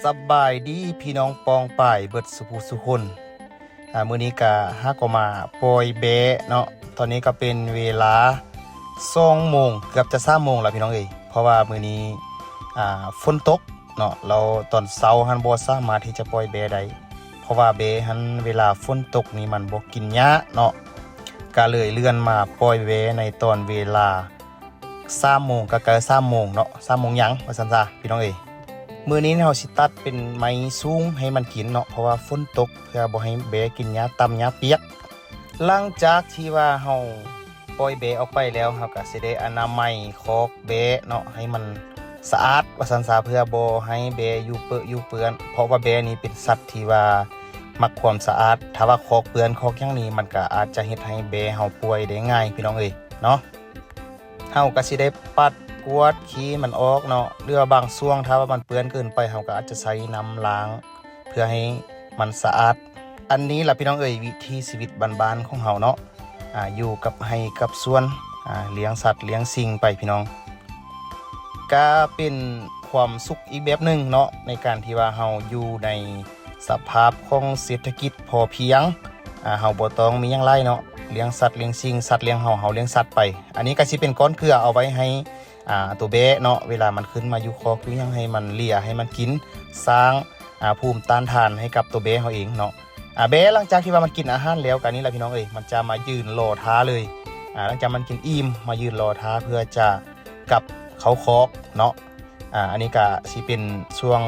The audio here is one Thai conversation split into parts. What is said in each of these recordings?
สบายดีพี่น้องปองป่ายเบิดสุภูสุคนมื้อนี้ก็ก็มาปล่อยแบะเนาะตอนนี้ก็เป็นเวลา2 โมงเกือบจะ3 โมงแล้วพี่น้องเพราะว่ามื้อนี้ฝนตกเนาะเราตอนเช้าหันบ่สามารถที่จะปล่อยแบะได้เพราะว่าแบะหันเวลาฝนตกนี่มันบ่กินหญ้าเนาะก็เลยเลื่อนมาปล่อยแบะในตอนเวลา3 โมงก็3 โมงเนาะ3 โมงยังว่าซั่นซะพี่น้องมื้อนี้เราสิตัดเป็นไม้สูงให้มันกินเนาะเพราะว่าฝนตกเพื่อบ่ให้แบะกินหญ้าต่ำหญ้าเปียกหลังจากที่ว่าเฮาปล่อยแบะออกไปแล้วเฮาก็สิได้อนามัยคอกแบะเนาะให้มันสะอาดว่าซั่นซะเพื่อบ่ให้แบะอยู่เปื้อนอยู่เปื้อนเพราะว่าแบะนี่เป็นสัตว์ที่ว่ามักความสะอาดถ้าว่าคอกเปื้อนคอกหยังนี้มันก็อาจจะเฮ็ดให้แบะเฮาป่วยได้ง่ายพี่น้องเนาะเฮาก็สิได้ปัดกวาดขี้มันออกเนาะเรือบางช่วงถ้าว่ามันเปื้อนเกินไปเฮาก็อาจจะใช้น้ำล้างเพื่อให้มันสะอาดอันนี้ล่ะพี่น้องวิถีชีวิตบ้านๆของเฮาเนาะอยู่กับให้กับสวนเลี้ยงสัตว์เลี้ยงสิ่งไปพี่น้องก็เป็นความสุขอีกแบบนึงเนาะในการที่ว่าเฮาอยู่ในสภาพของเศรษฐกิจพอเพียงเฮาบ่ต้องมีหยังหลายเนาะเลี้ยงสัตว์เลี้ยงสิ่งสัตว์เลี้ยงเฮาเลี้ยงสัตว์ไปอันนี้ก็สิเป็นก้อนเกลือเอาไว้ให้ตัวแบะเนาะเวลามันขึ้นมาอยู่คอกอยู่ยังให้มันเลียให้มันกินสร้างภูมิต้านทานให้กับตัวแบะเฮาเองเนาะแบะหลังจากที่ว่ามันกินอาหารแล้วกันนี่แหละพี่น้องมันจะมายืนรอท้าเลยหลังจากมันกินอิ่มมายืนรอท้าเพื่อจะกลับเขาคอกเนาะอันนี้ก็สิเป็นช่วง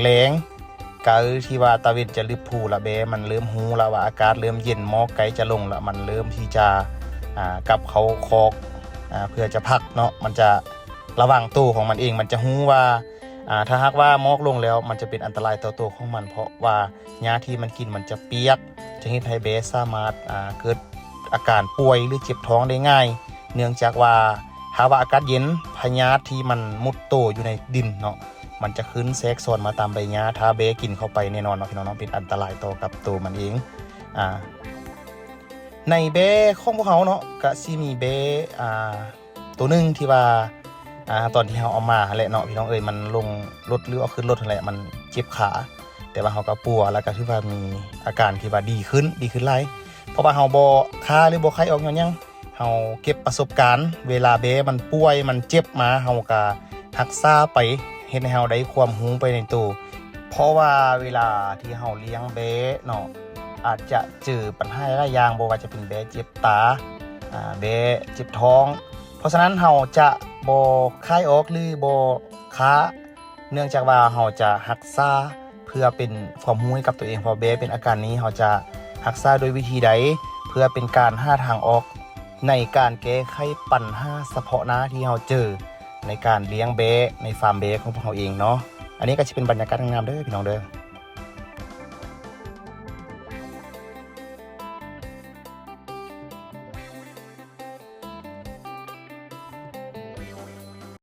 แรงๆก็ที่ว่าตะเวนจะลึบผูละแบะมันเริ่มหูแล้วว่าอากาศเริ่มเย็นหมอกไกลจะลงแล้วมันเริ่มที่จะกลับเขาคอกเพื่อจะพักเนาะมันจะระวังตัวของมันเองมันจะหูว่าถ้าหากว่าหมอกลงแล้วมันจะเป็นอันตรายต่อตัวของมันเพราะว่าหญ้าที่มันกินมันจะเปียกจะเฮ็ดให้แบะสามารถเกิดอาการป่วยหรือเจ็บท้องได้ง่ายเนื่องจากว่าถ้าว่าอากาศเย็นพยาธิที่มันมุดโตอยู่ในดินเนาะมันจะขึ้นแทรกซ้อนมาตามใบหญ้าถ้าแบะกินเข้าไปแน่นอนเนาะพี่น้องเป็นอันตรายต่อกับตัวมันเองในแบะของพวกเขาเนาะก็สิมีแบะตัวนึงที่ว่าตอนที่เราเอามาแหละเนาะพี่น้องมันลงรถหรือเอาขึ้นรถแหละมันเจ็บขาแต่ว่าเราก็ปัวแล้วก็คือว่ามีอาการที่ว่าดีขึ้นหลายเพราะว่าเราบ่คาหรือบ่ไข้ออกยังเราเก็บประสบการณ์เวลาแบะมันป่วยมันเจ็บมาเราก็รักษาไปเฮ็ดให้เราได้ความรู้ไปในตัวเพราะว่าเวลาที่เราเลี้ยงแบะเนาะอาจจะเจอปัญหาหลายอย่างบ่ว่าจะเป็นแบะเจ็บตาแบะเจ็บท้องเพราะฉะนั้นเราจะบ่คายออกหรือบ่ค้าเนื่องจากว่าเราจะรักษาเพื่อเป็นความรู้ให้กับตัวเองพอแบะเป็นอาการนี้เราจะรักษาโดยวิธีใดเพื่อเป็นการหาทางออกในการแก้ไขปัญหาเฉพาะหน้าที่เราเจอในการเลี้ยงแบะในฟาร์มแบะของพวกเราเองเนาะอันนี้ก็จะเป็นบรรยากาศงามเด้อพี่น้องเด้อ